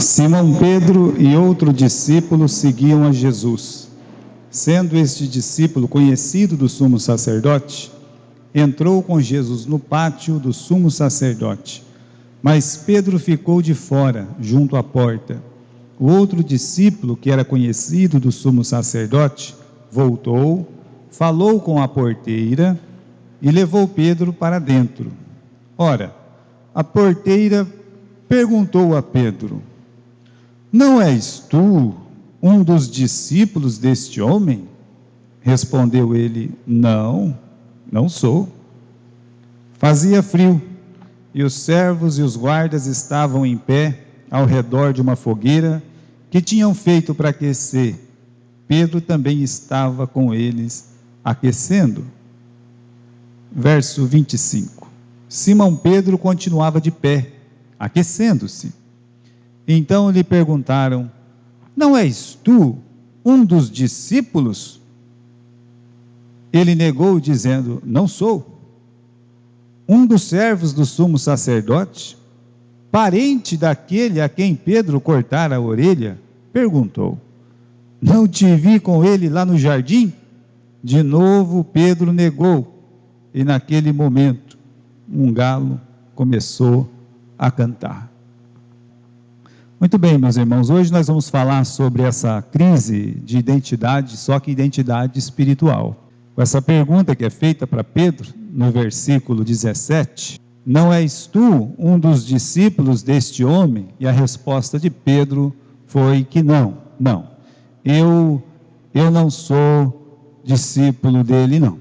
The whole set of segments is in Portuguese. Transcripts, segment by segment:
Simão Pedro e outro discípulo seguiam a Jesus. Sendo este discípulo conhecido do sumo sacerdote, entrou com Jesus no pátio do sumo sacerdote. Mas Pedro ficou de fora, junto à porta. O outro discípulo, que era conhecido do sumo sacerdote, voltou, falou com a porteira e levou Pedro para dentro. Ora, a porteira perguntou a Pedro: não és tu um dos discípulos deste homem? Respondeu ele: não, não sou. Fazia frio, e os servos e os guardas estavam em pé ao redor de uma fogueira que tinham feito para aquecer. Pedro também estava com eles, aquecendo. Verso 25. Simão Pedro continuava de pé, aquecendo-se. Então lhe perguntaram: não és tu um dos discípulos? Ele negou, dizendo: não sou. Um dos servos do sumo sacerdote, parente daquele a quem Pedro cortara a orelha, perguntou: não te vi com ele lá no jardim? De novo Pedro negou, e naquele momento um galo começou a cantar. Muito bem, meus irmãos, hoje nós vamos falar sobre essa crise de identidade, só que identidade espiritual. Com essa pergunta que é feita para Pedro, no versículo 17, não és tu um dos discípulos deste homem? E a resposta de Pedro foi que não, eu não sou discípulo dele, não.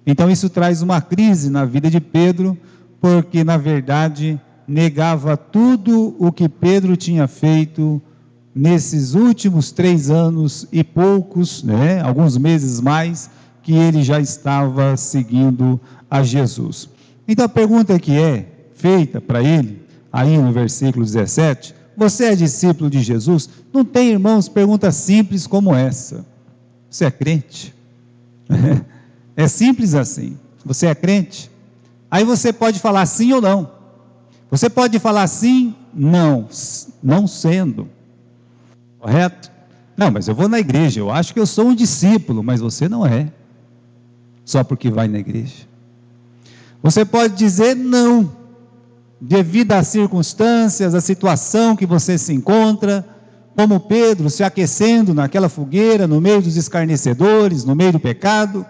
Então isso traz uma crise na vida de Pedro, porque na verdade negava tudo o que Pedro tinha feito nesses últimos 3 anos e poucos, alguns meses mais, que ele já estava seguindo a Jesus. Então a pergunta que é feita para ele, aí no versículo 17, você é discípulo de Jesus? Não tem, irmãos, pergunta simples como essa. Você é crente? É simples assim. Você é crente? Aí você pode falar sim ou não. Você pode falar sim, não sendo. Correto? Não, mas eu vou na igreja, eu acho que eu sou um discípulo, mas você não é. Só porque vai na igreja. Você pode dizer não, devido às circunstâncias, à situação que você se encontra, como Pedro se aquecendo naquela fogueira, no meio dos escarnecedores, no meio do pecado.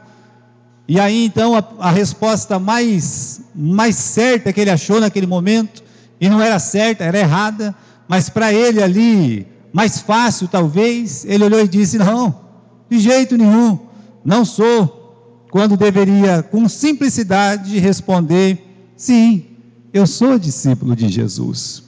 E aí então a resposta mais certa que ele achou naquele momento, e não era certa, era errada, mas para ele ali, mais fácil talvez, ele olhou e disse: não, de jeito nenhum, não sou. Quando deveria com simplicidade responder: sim, eu sou discípulo de Jesus.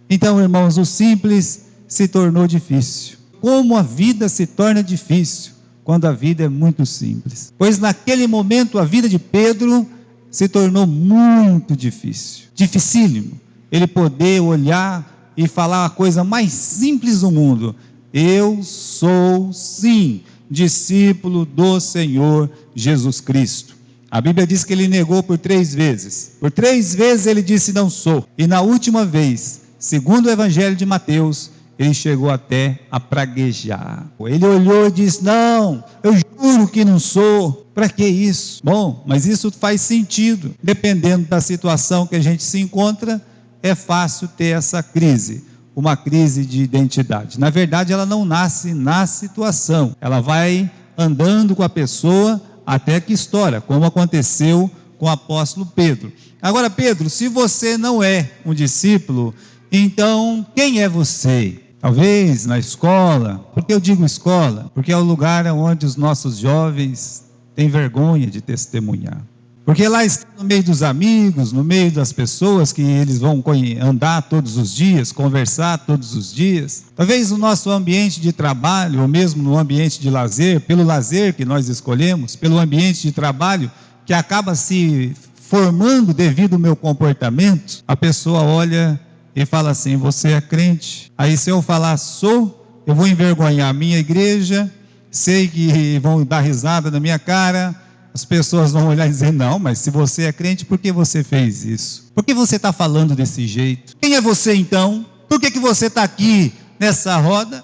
Então, irmãos, o simples se tornou difícil. Como a vida se torna difícil quando a vida é muito simples. Pois naquele momento a vida de Pedro se tornou muito difícil, dificílimo. Ele poder olhar e falar a coisa mais simples do mundo: eu sou sim discípulo do Senhor Jesus Cristo. A Bíblia diz que ele negou por 3 vezes. Por 3 vezes ele disse: não sou. E na última vez, segundo o Evangelho de Mateus, ele chegou até a praguejar. Ele olhou e disse: não, eu juro que não sou. Para que isso? Bom, mas isso faz sentido. Dependendo da situação que a gente se encontra, é fácil ter essa crise. Uma crise de identidade. Na verdade, ela não nasce na situação. Ela vai andando com a pessoa até que estoura, como aconteceu com o apóstolo Pedro. Agora, Pedro, se você não é um discípulo, então quem é você? Talvez na escola. Por que eu digo escola? Porque é o lugar onde os nossos jovens têm vergonha de testemunhar. Porque lá está no meio dos amigos, no meio das pessoas que eles vão andar todos os dias, conversar todos os dias. Talvez no nosso ambiente de trabalho, ou mesmo no ambiente de lazer, pelo lazer que nós escolhemos, pelo ambiente de trabalho que acaba se formando devido ao meu comportamento, a pessoa olha e fala assim: você é crente? Aí se eu falar sou, eu vou envergonhar a minha igreja, sei que vão dar risada na minha cara. As pessoas vão olhar e dizer: não, mas se você é crente, por que você fez isso? Por que você está falando desse jeito? Quem é você então? Por que você está aqui nessa roda?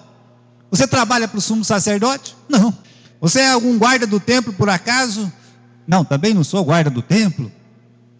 Você trabalha para o sumo sacerdote? Não. Você é algum guarda do templo por acaso? Não, também não sou guarda do templo.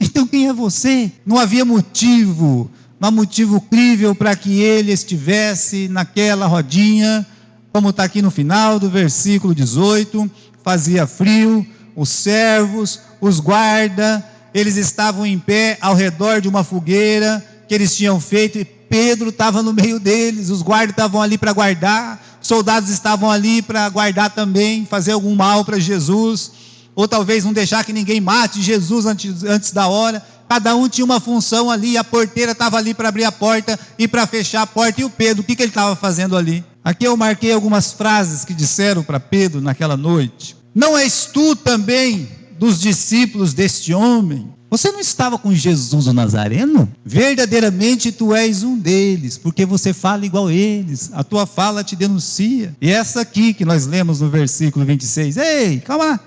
Então quem é você? Não havia motivo, não há motivo crível para que ele estivesse naquela rodinha, como está aqui no final do versículo 18, fazia frio, os servos, os guardas, eles estavam em pé ao redor de uma fogueira que eles tinham feito, e Pedro estava no meio deles, os guardas estavam ali para guardar, soldados estavam ali para guardar também, fazer algum mal para Jesus, ou talvez não deixar que ninguém mate Jesus antes da hora. Cada um tinha uma função ali, a porteira estava ali para abrir a porta e para fechar a porta. E o Pedro, o que ele estava fazendo ali? Aqui eu marquei algumas frases que disseram para Pedro naquela noite. Não és tu também dos discípulos deste homem? Você não estava com Jesus o Nazareno? Verdadeiramente tu és um deles, porque você fala igual eles, a tua fala te denuncia. E essa aqui que nós lemos no versículo 26, ei, calma lá,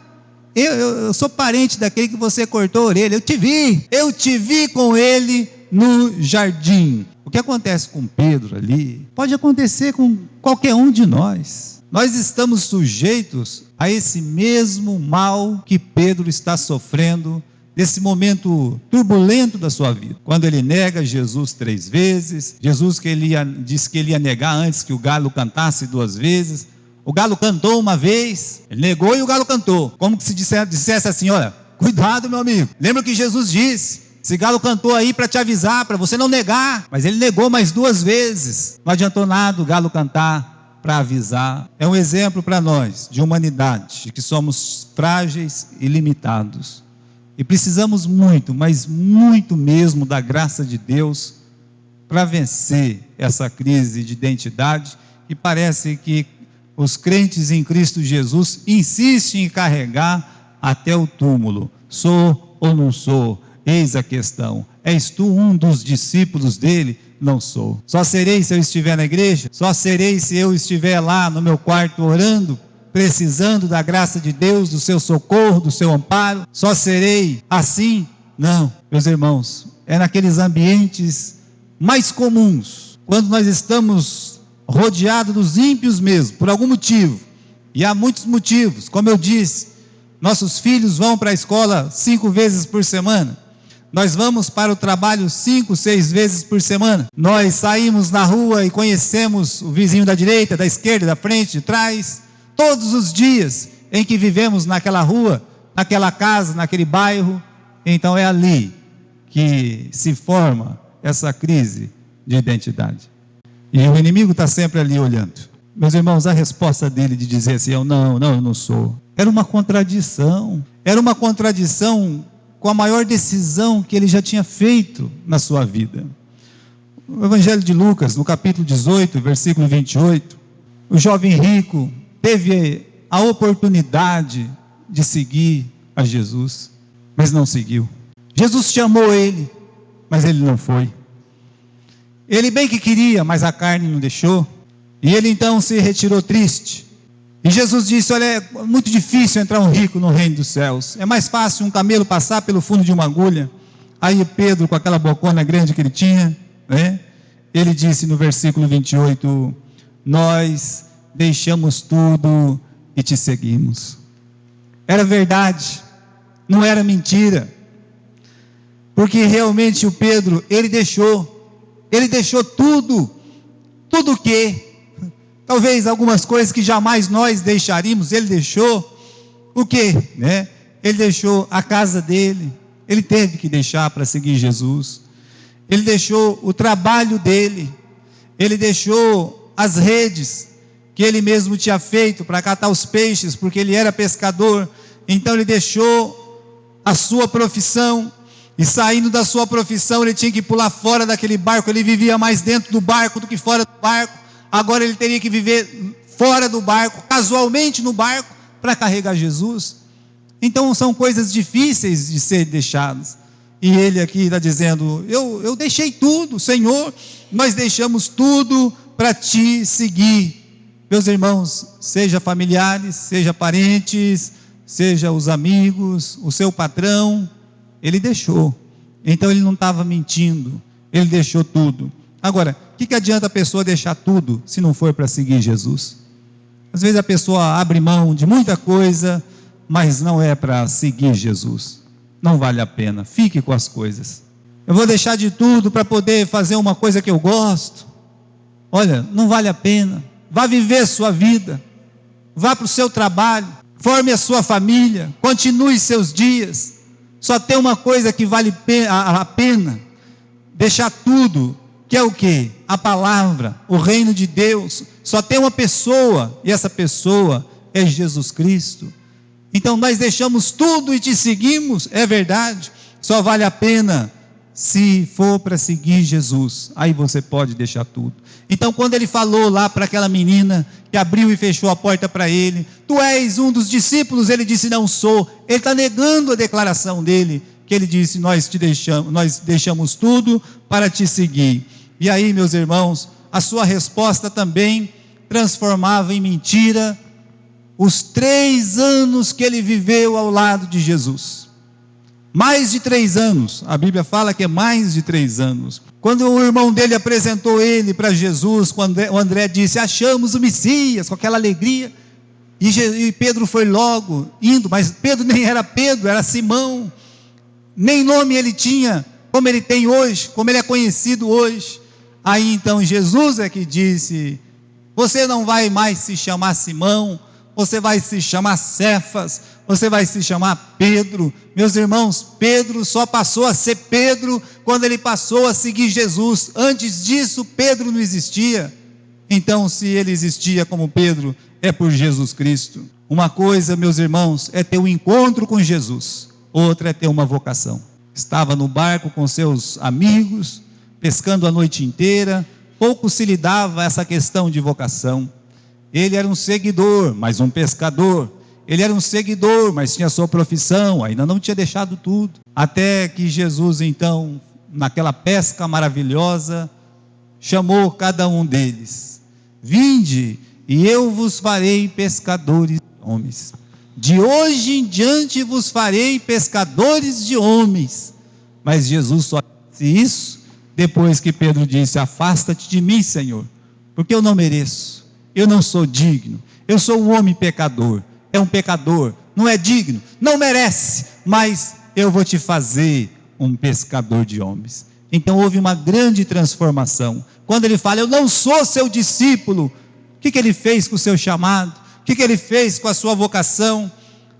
eu sou parente daquele que você cortou a orelha, eu te vi com ele no jardim. O que acontece com Pedro ali, pode acontecer com qualquer um de nós. Nós estamos sujeitos a esse mesmo mal que Pedro está sofrendo, nesse momento turbulento da sua vida, quando ele nega Jesus 3 vezes, Jesus disse que ele ia negar antes que o galo cantasse 2 vezes, o galo cantou uma vez, ele negou e o galo cantou, como que se dissesse assim, olha, cuidado meu amigo, lembra o que Jesus disse, esse galo cantou aí para te avisar, para você não negar, mas ele negou mais 2 vezes, não adiantou nada o galo cantar para avisar. É um exemplo para nós, de humanidade, de que somos frágeis e limitados, e precisamos muito, mas muito mesmo da graça de Deus para vencer essa crise de identidade que parece que os crentes em Cristo Jesus insistem em carregar até o túmulo. Sou ou não sou? Eis a questão. És tu um dos discípulos dele? Não sou. Só serei se eu estiver na igreja? Só serei se eu estiver lá no meu quarto orando, precisando da graça de Deus, do seu socorro, do seu amparo? Só serei assim? Não, meus irmãos, é naqueles ambientes mais comuns, quando nós estamos rodeados dos ímpios mesmo, por algum motivo, e há muitos motivos, como eu disse, nossos filhos vão para a escola 5 vezes por semana, nós vamos para o trabalho 5, 6 vezes por semana, nós saímos na rua e conhecemos o vizinho da direita, da esquerda, da frente, de trás, todos os dias em que vivemos naquela rua, naquela casa, naquele bairro, então é ali que se forma essa crise de identidade. E o inimigo está sempre ali olhando. Meus irmãos, a resposta dele de dizer assim, eu não sou, era uma contradição com a maior decisão que ele já tinha feito na sua vida. O Evangelho de Lucas, no capítulo 18, versículo 28, o jovem rico teve a oportunidade de seguir a Jesus, mas não seguiu. Jesus chamou ele, mas ele não foi. Ele bem que queria, mas a carne não deixou, e ele então se retirou triste. E Jesus disse, olha, é muito difícil entrar um rico no reino dos céus, é mais fácil um camelo passar pelo fundo de uma agulha. Aí Pedro, com aquela bocona grande que ele tinha, né, ele disse no versículo 28, nós deixamos tudo e te seguimos. Era verdade, não era mentira, porque realmente o Pedro, ele deixou tudo o que? Talvez algumas coisas que jamais nós deixaríamos, ele deixou o que? Né? Ele deixou a casa dele, ele teve que deixar para seguir Jesus, ele deixou o trabalho dele, ele deixou as redes que ele mesmo tinha feito para catar os peixes, porque ele era pescador, então ele deixou a sua profissão, e saindo da sua profissão, ele tinha que pular fora daquele barco, ele vivia mais dentro do barco do que fora do barco, agora ele teria que viver fora do barco, casualmente no barco, para carregar Jesus. Então são coisas difíceis de ser deixadas, e ele aqui está dizendo, eu deixei tudo, Senhor, nós deixamos tudo para te seguir. Meus irmãos, seja familiares, seja parentes, seja os amigos, o seu patrão, ele deixou, então ele não estava mentindo, ele deixou tudo. Agora, o que adianta a pessoa deixar tudo se não for para seguir Jesus? Às vezes a pessoa abre mão de muita coisa, mas não é para seguir Jesus. Não vale a pena, fique com as coisas. Eu vou deixar de tudo para poder fazer uma coisa que eu gosto. Olha, não vale a pena. Vá viver sua vida, vá para o seu trabalho, forme a sua família, continue seus dias. Só tem uma coisa que vale a pena, deixar tudo, que é o quê? A palavra, o reino de Deus. Só tem uma pessoa, e essa pessoa é Jesus Cristo. Então nós deixamos tudo e te seguimos, é verdade, só vale a pena se for para seguir Jesus, aí você pode deixar tudo. Então quando ele falou lá para aquela menina, que abriu e fechou a porta para ele, tu és um dos discípulos, ele disse, não sou. Ele está negando a declaração dele, que ele disse, nós deixamos tudo para te seguir. E aí, meus irmãos, a sua resposta também transformava em mentira os 3 anos que ele viveu ao lado de Jesus. Mais de 3 anos, a Bíblia fala que é mais de 3 anos. Quando o irmão dele apresentou ele para Jesus, quando o André disse, achamos o Messias, com aquela alegria, e Pedro foi logo indo, mas Pedro nem era Pedro, era Simão, nem nome ele tinha, como ele tem hoje, como ele é conhecido hoje. Aí então Jesus é que disse, você não vai mais se chamar Simão, você vai se chamar Cefas, você vai se chamar Pedro. Meus irmãos, Pedro só passou a ser Pedro quando ele passou a seguir Jesus. Antes disso, Pedro não existia. Então, se ele existia como Pedro, é por Jesus Cristo. Uma coisa, meus irmãos, é ter um encontro com Jesus, outra é ter uma vocação. Estava no barco com seus amigos, pescando a noite inteira, pouco se lhe dava essa questão de vocação. Ele era um seguidor, mas um pescador. Ele era um seguidor, mas tinha sua profissão, ainda não tinha deixado tudo. Até que Jesus, então, naquela pesca maravilhosa, chamou cada um deles. Vinde, e eu vos farei pescadores de homens. De hoje em diante vos farei pescadores de homens. Mas Jesus só disse isso depois que Pedro disse, afasta-te de mim, Senhor, porque eu não mereço. Eu não sou digno, eu sou um homem pecador, é um pecador, não é digno, não merece, mas eu vou te fazer um pescador de homens. Então houve uma grande transformação, quando ele fala, eu não sou seu discípulo, o que ele fez com o seu chamado? O que ele fez com a sua vocação?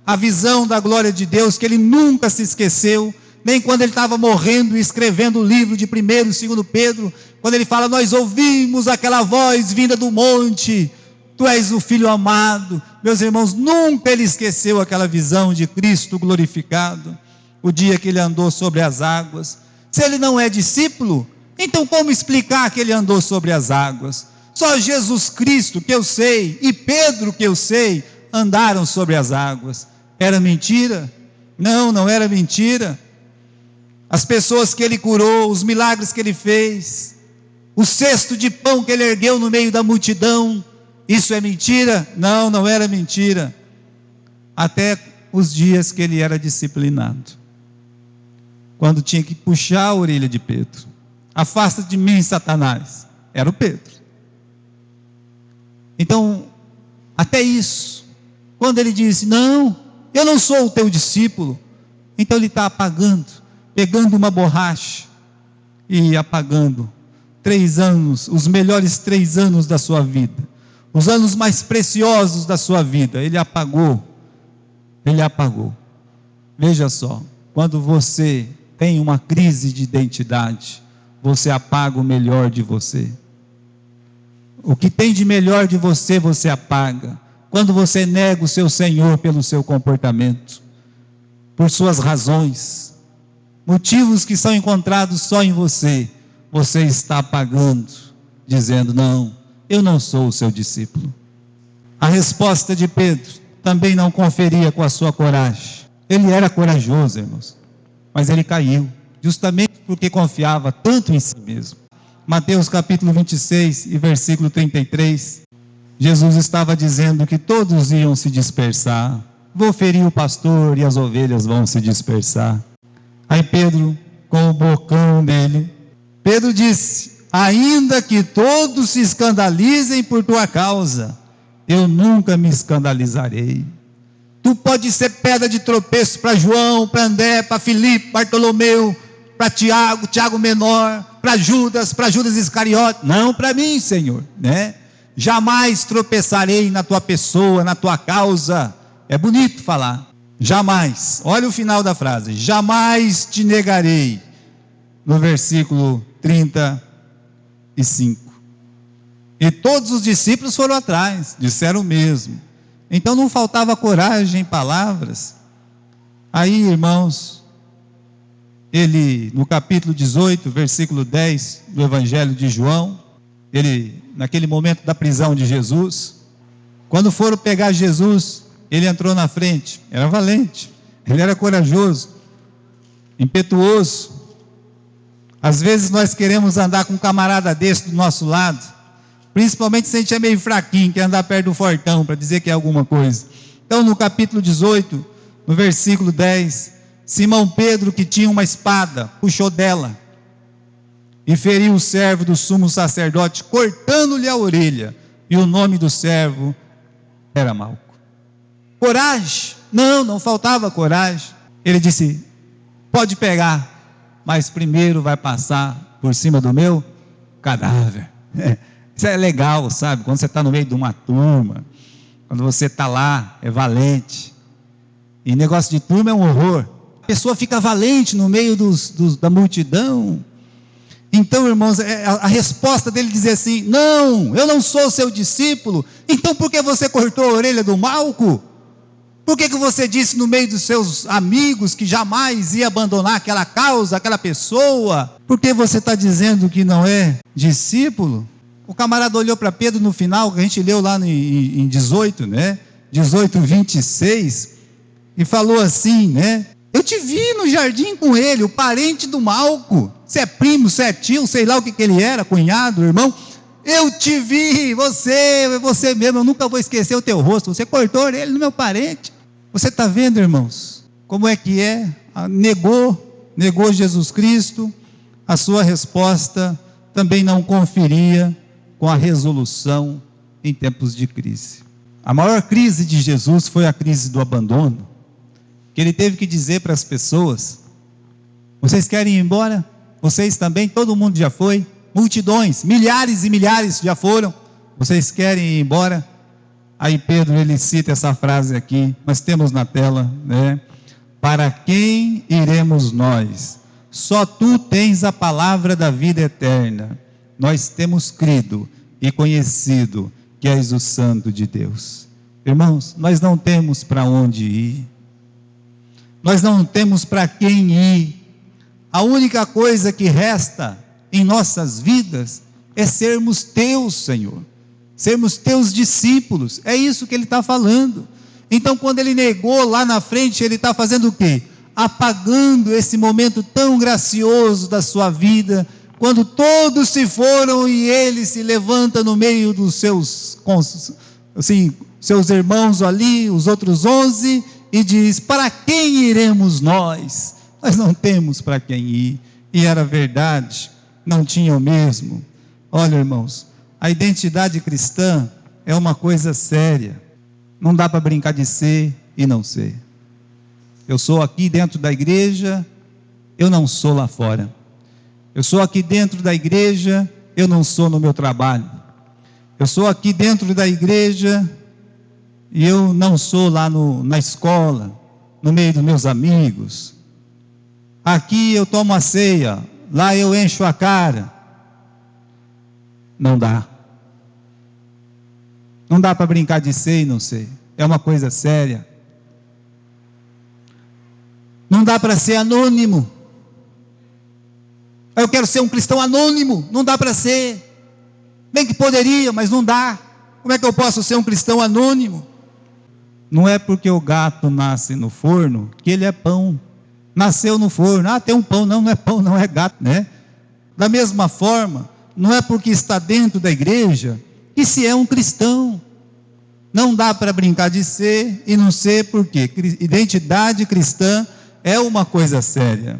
A visão da glória de Deus, que ele nunca se esqueceu, nem quando ele estava morrendo e escrevendo o livro de 1º e 2º Pedro, quando ele fala, nós ouvimos aquela voz vinda do monte, tu és o Filho amado. Meus irmãos, nunca ele esqueceu aquela visão de Cristo glorificado, o dia que ele andou sobre as águas. Se ele não é discípulo, então como explicar que ele andou sobre as águas? Só Jesus Cristo, que eu sei, e Pedro, que eu sei, andaram sobre as águas. Era mentira? Não, não era mentira. As pessoas que ele curou, os milagres que ele fez, o cesto de pão que ele ergueu no meio da multidão, isso é mentira? Não, não era mentira. Até os dias que ele era disciplinado, quando tinha que puxar a orelha de Pedro, afasta de mim, Satanás, era o Pedro. Então, até isso, quando ele disse, não, eu não sou o teu discípulo, então ele está apagando, pegando uma borracha e apagando 3 anos, os melhores 3 anos da sua vida, os anos mais preciosos da sua vida, ele apagou. Veja só, quando você tem uma crise de identidade, você apaga o melhor de você. O que tem de melhor de você, você apaga. Quando você nega o seu Senhor pelo seu comportamento, por suas razões, motivos que são encontrados só em você, você está apagando, dizendo, não, eu não sou o seu discípulo. A resposta de Pedro também não conferia com a sua coragem. Ele era corajoso, irmãos, mas ele caiu, justamente porque confiava tanto em si mesmo. Mateus capítulo 26 e versículo 33, Jesus estava dizendo que todos iam se dispersar. Vou ferir o pastor e as ovelhas vão se dispersar. Aí Pedro, com o bocão dele, Pedro disse, ainda que todos se escandalizem por tua causa, eu nunca me escandalizarei. Tu pode ser pedra de tropeço para João, para André, para Filipe, Bartolomeu, para Tiago, Tiago menor, para Judas Iscariote, não para mim, Senhor, né? Jamais tropeçarei na tua pessoa, na tua causa. É bonito falar, jamais. Olha o final da frase: jamais te negarei, no versículo 35. E todos os discípulos foram atrás, disseram o mesmo. Então não faltava coragem em palavras. Aí, irmãos, ele, no capítulo 18, versículo 10 do Evangelho de João, ele, naquele momento da prisão de Jesus, quando foram pegar Jesus, ele entrou na frente, era valente, ele era corajoso, impetuoso. Às vezes nós queremos andar com um camarada desse do nosso lado, principalmente se a gente é meio fraquinho, quer andar perto do fortão, para dizer que é alguma coisa. Então no capítulo 18, no versículo 10, Simão Pedro, que tinha uma espada, puxou dela, e feriu o servo do sumo sacerdote, cortando-lhe a orelha, e o nome do servo era Malco. Coragem? Não faltava coragem. Ele disse: pode pegar, mas primeiro vai passar por cima do meu cadáver. Isso é legal, sabe? Quando você está no meio de uma turma, quando você está lá, é valente. E negócio de turma é um horror. A pessoa fica valente no meio da multidão. Então, irmãos, a resposta dele dizer assim: não, eu não sou seu discípulo. Então por que você cortou a orelha do Malco? Por que você disse no meio dos seus amigos que jamais ia abandonar aquela causa, aquela pessoa? Por que você está dizendo que não é discípulo? O camarada olhou para Pedro no final, que a gente leu lá em 18, né? 18, 26, e falou assim, né? Eu te vi no jardim com ele, o parente do Malco. Você é primo, você é tio, sei lá o que ele era, cunhado, irmão. Eu te vi, você mesmo, eu nunca vou esquecer o teu rosto. Você cortou a orelha do meu parente. Você está vendo, irmãos, como é que é? Negou Jesus Cristo. A sua resposta também não conferia com a resolução em tempos de crise. A maior crise de Jesus foi a crise do abandono, que ele teve que dizer para as pessoas: vocês querem ir embora? Vocês também? Todo mundo já foi? Multidões, milhares e milhares já foram. Vocês querem ir embora? Aí Pedro, ele cita essa frase aqui, nós temos na tela, né? Para quem iremos nós? Só tu tens a palavra da vida eterna. Nós temos crido e conhecido que és o Santo de Deus. Irmãos, nós não temos para onde ir. Nós não temos para quem ir. A única coisa que resta em nossas vidas é sermos teus, Senhor. Sermos teus discípulos. É isso que ele está falando. Então, quando ele negou lá na frente, ele está fazendo o quê? Apagando esse momento tão gracioso da sua vida, quando todos se foram e ele se levanta no meio dos seus irmãos ali, os outros 11, e diz: para quem iremos nós? Nós não temos para quem ir. E era verdade, não tinham mesmo. Olha, irmãos, a identidade cristã é uma coisa séria. Não dá para brincar de ser e não ser. Eu sou aqui dentro da igreja, eu não sou lá fora. Eu sou aqui dentro da igreja, eu não sou no meu trabalho. Eu sou aqui dentro da igreja e eu não sou lá na escola, no meio dos meus amigos. Aqui eu tomo a ceia, lá eu encho a cara. Não dá. Não dá para brincar de ser e não ser. É uma coisa séria. Não dá para ser anônimo. Eu quero ser um cristão anônimo. Não dá para ser. Bem que poderia, mas não dá. Como é que eu posso ser um cristão anônimo? Não é porque o gato nasce no forno que ele é pão. Nasceu no forno. Ah, tem um pão. Não, não é pão, não é gato, né? Da mesma forma, não é porque está dentro da igreja que se é um cristão. Não dá para brincar de ser e não ser, porque identidade cristã é uma coisa séria.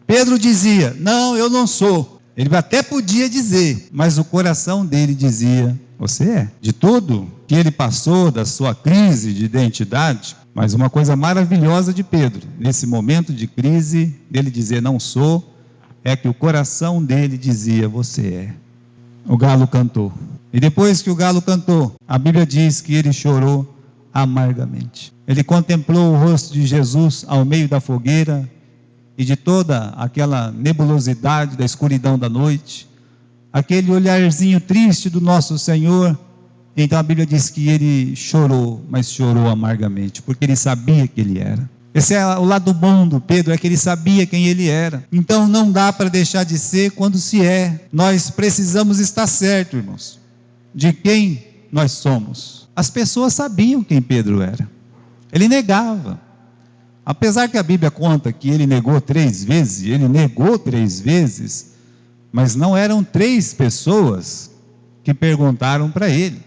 Pedro dizia: não, eu não sou. Ele até podia dizer, mas o coração dele dizia: você é. De tudo que ele passou, da sua crise de identidade, mas uma coisa maravilhosa de Pedro, nesse momento de crise, dele dizer não sou, é que o coração dele dizia: você é. O galo cantou. E depois que o galo cantou, a Bíblia diz que ele chorou amargamente. Ele contemplou o rosto de Jesus ao meio da fogueira e de toda aquela nebulosidade da escuridão da noite, aquele olharzinho triste do nosso Senhor. Então a Bíblia diz que ele chorou, mas chorou amargamente, porque ele sabia que ele era. Esse é o lado bom do Pedro, é que ele sabia quem ele era. Então não dá para deixar de ser quando se é. Nós precisamos estar certos, irmãos, de quem nós somos. As pessoas sabiam quem Pedro era. Ele negava. Apesar que a Bíblia conta que ele negou 3 vezes, mas não eram 3 pessoas que perguntaram para ele.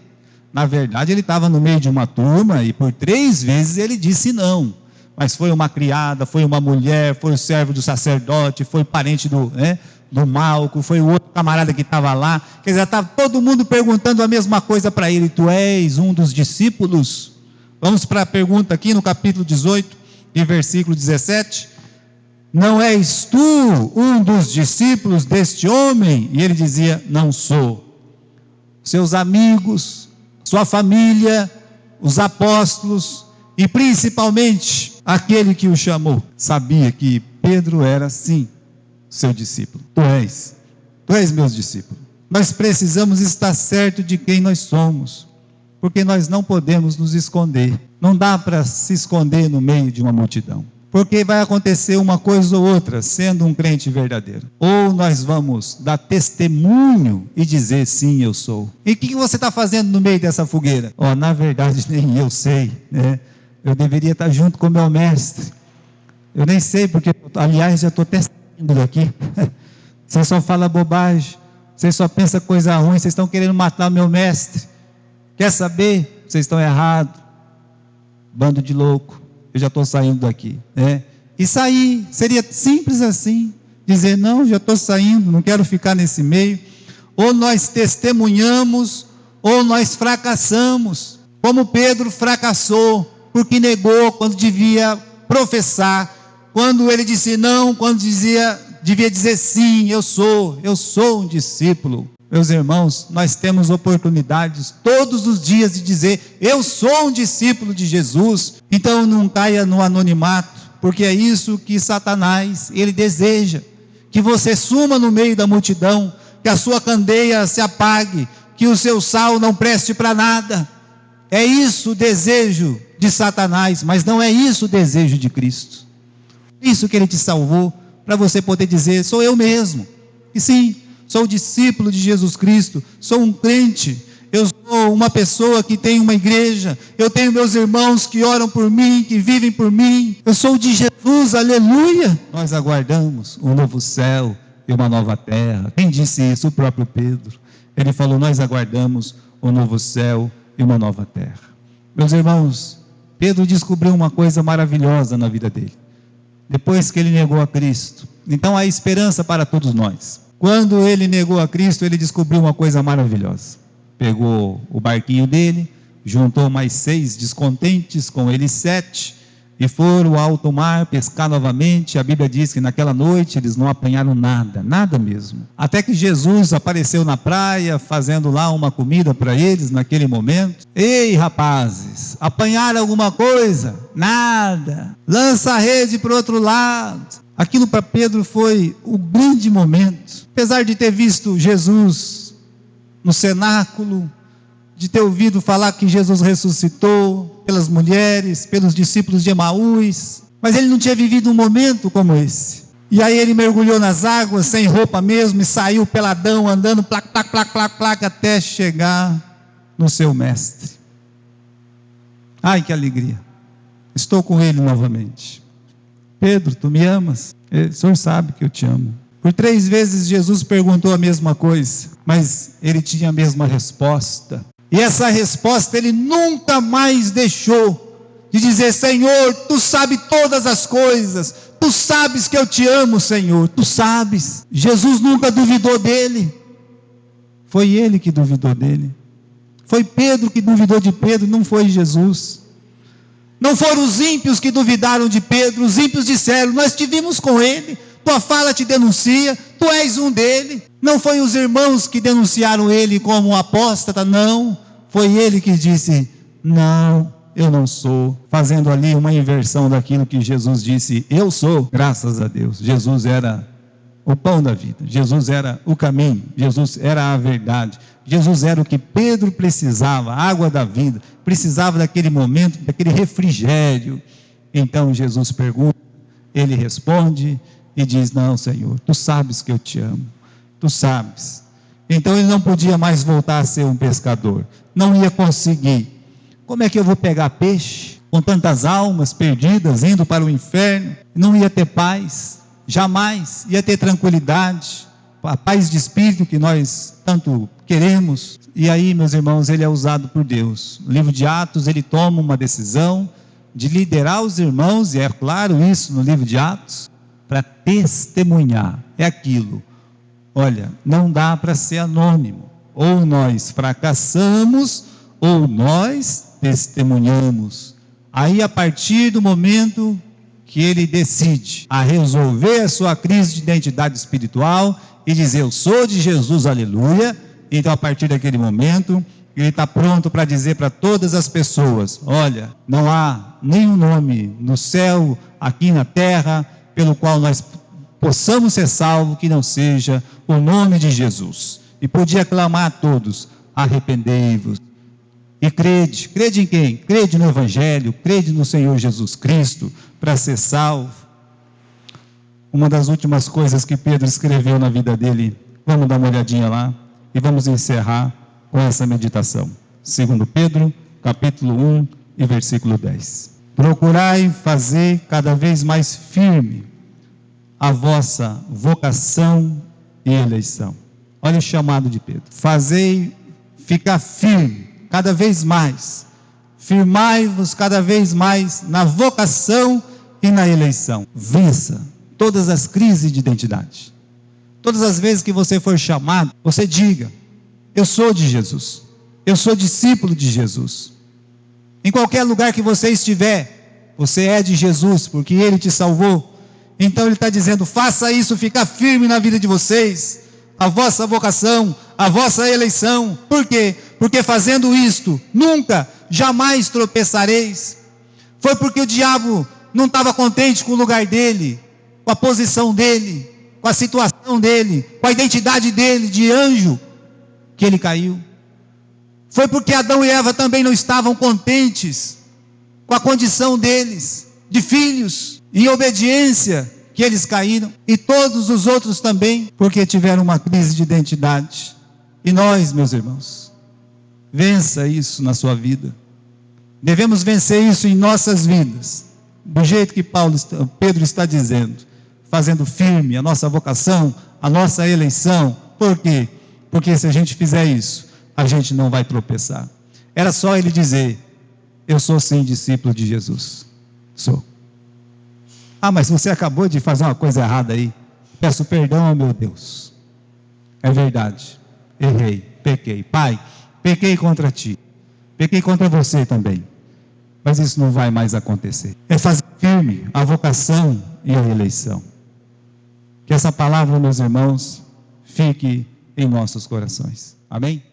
Na verdade, ele estava no meio de uma turma e por 3 vezes ele disse não. Mas foi uma criada, foi uma mulher, foi o servo do sacerdote, foi parente do Malco, foi o outro camarada que estava lá. Quer dizer, estava todo mundo perguntando a mesma coisa para ele: tu és um dos discípulos? Vamos para a pergunta aqui no capítulo 18 e versículo 17. Não és tu um dos discípulos deste homem? E ele dizia: não sou. Seus amigos, sua família, os apóstolos e principalmente aquele que o chamou, sabia que Pedro era sim seu discípulo. Tu és meus discípulos. Nós precisamos estar certo de quem nós somos, porque nós não podemos nos esconder. Não dá para se esconder no meio de uma multidão, porque vai acontecer uma coisa ou outra, sendo um crente verdadeiro. Ou nós vamos dar testemunho e dizer: sim, eu sou. E o que você está fazendo no meio dessa fogueira? Na verdade, nem eu sei, né? Eu deveria estar junto com o meu mestre. Eu nem sei, porque, aliás, já estou até saindo daqui. Você só fala bobagem, você só pensa coisa ruim, vocês estão querendo matar o meu mestre. Quer saber? Vocês estão errados. Bando de louco. Eu já estou saindo daqui, né? E sair, seria simples assim, dizer: não, já estou saindo, não quero ficar nesse meio. Ou nós testemunhamos, ou nós fracassamos, como Pedro fracassou, porque negou quando devia professar, quando ele disse não, quando devia dizer sim, eu sou um discípulo. Meus irmãos, nós temos oportunidades todos os dias de dizer: eu sou um discípulo de Jesus. Então não caia no anonimato, porque é isso que Satanás, ele deseja, que você suma no meio da multidão, que a sua candeia se apague, que o seu sal não preste para nada. É isso o desejo de Satanás, mas não é isso o desejo de Cristo. Isso que ele te salvou, para você poder dizer: sou eu mesmo, e sim, sou discípulo de Jesus Cristo, sou um crente, eu sou uma pessoa que tem uma igreja, eu tenho meus irmãos que oram por mim, que vivem por mim, eu sou de Jesus, aleluia. Nós aguardamos um novo céu e uma nova terra. Quem disse isso? O próprio Pedro. Ele falou: nós aguardamos um novo céu e uma nova terra. Meus irmãos, Pedro descobriu uma coisa maravilhosa na vida dele, depois que ele negou a Cristo. Então há esperança para todos nós. Quando ele negou a Cristo, ele descobriu uma coisa maravilhosa. Pegou o barquinho dele, juntou mais 6 descontentes, com ele 7, e foram ao alto mar pescar novamente. A Bíblia diz que naquela noite eles não apanharam nada mesmo. Até que Jesus apareceu na praia, fazendo lá uma comida para eles naquele momento. Ei, rapazes, apanharam alguma coisa? Nada. Lança a rede para o outro lado. Aquilo para Pedro foi o grande momento. Apesar de ter visto Jesus no cenáculo, de ter ouvido falar que Jesus ressuscitou, pelas mulheres, pelos discípulos de Emaús, mas ele não tinha vivido um momento como esse. E aí ele mergulhou nas águas, sem roupa mesmo, e saiu peladão, andando, plac, plac, plac, plac, plac, até chegar no seu mestre. Ai, que alegria, estou com ele novamente. Pedro, tu me amas? O senhor sabe que eu te amo. Por 3 vezes Jesus perguntou a mesma coisa, mas ele tinha a mesma resposta. E essa resposta ele nunca mais deixou de dizer: Senhor, Tu sabes todas as coisas, Tu sabes que eu te amo, Senhor, Tu sabes. Jesus nunca duvidou dele, foi ele que duvidou dele. Foi Pedro que duvidou de Pedro, não foi Jesus. Não foram os ímpios que duvidaram de Pedro. Os ímpios disseram: nós estivemos com ele, tua fala te denuncia, tu és um dele. Não foi os irmãos que denunciaram ele como um apóstata, não. Foi ele que disse: não, eu não sou. Fazendo ali uma inversão daquilo que Jesus disse: eu sou. Graças a Deus, Jesus era o pão da vida, Jesus era o caminho, Jesus era a verdade, Jesus era o que Pedro precisava, a água da vida, precisava daquele momento, daquele refrigério. Então Jesus pergunta, ele responde e diz: não, Senhor, Tu sabes que eu te amo, Tu sabes. Então ele não podia mais voltar a ser um pescador, não ia conseguir. Como é que eu vou pegar peixe com tantas almas perdidas indo para o inferno? Não ia ter paz, jamais ia ter tranquilidade, a paz de espírito que nós tanto queremos. E aí, meus irmãos, ele é usado por Deus. No livro de Atos, ele toma uma decisão de liderar os irmãos, e é claro isso no livro de Atos, para testemunhar. É aquilo, olha, não dá para ser anônimo, ou nós fracassamos, ou nós testemunhamos. Aí, a partir do momento que ele decide a resolver a sua crise de identidade espiritual e dizer: eu sou de Jesus, aleluia. Então, a partir daquele momento, ele está pronto para dizer para todas as pessoas: olha, não há nenhum nome no céu, aqui na terra, pelo qual nós possamos ser salvos, que não seja o nome de Jesus. E podia clamar a todos: arrependei-vos e crede. Crede em quem? Crede no Evangelho, crede no Senhor Jesus Cristo, para ser salvo. Uma das últimas coisas que Pedro escreveu na vida dele, vamos dar uma olhadinha lá, e vamos encerrar com essa meditação. 2 Pedro, capítulo 1 e versículo 10. Procurai fazer cada vez mais firme a vossa vocação e eleição. Olha o chamado de Pedro. Fazei ficar firme cada vez mais. Firmai-vos cada vez mais na vocação e na eleição. Vença todas as crises de identidade. Todas as vezes que você for chamado, você diga: eu sou de Jesus, eu sou discípulo de Jesus. Em qualquer lugar que você estiver, você é de Jesus, porque Ele te salvou. Então Ele está dizendo: faça isso ficar firme na vida de vocês, a vossa vocação, a vossa eleição. Por quê? Porque fazendo isto, nunca, jamais tropeçareis. Foi porque o diabo não estava contente com o lugar dele, com a posição dele, com a situação dele, com a identidade dele de anjo, que ele caiu. Foi porque Adão e Eva também não estavam contentes com a condição deles, de filhos, em obediência, que eles caíram. E todos os outros também, porque tiveram uma crise de identidade. E nós, meus irmãos, vença isso na sua vida. Devemos vencer isso em nossas vidas, do jeito que Pedro está dizendo, fazendo firme a nossa vocação, a nossa eleição. Por quê? Porque se a gente fizer isso, a gente não vai tropeçar. Era só ele dizer: eu sou sim discípulo de Jesus. Sou. Ah, mas você acabou de fazer uma coisa errada aí. Peço perdão, meu Deus. É verdade. Errei, pequei. Pai, pequei contra ti. Pequei contra você também. Mas isso não vai mais acontecer. É fazer firme a vocação e a eleição. Que essa palavra, meus irmãos, fique em nossos corações. Amém?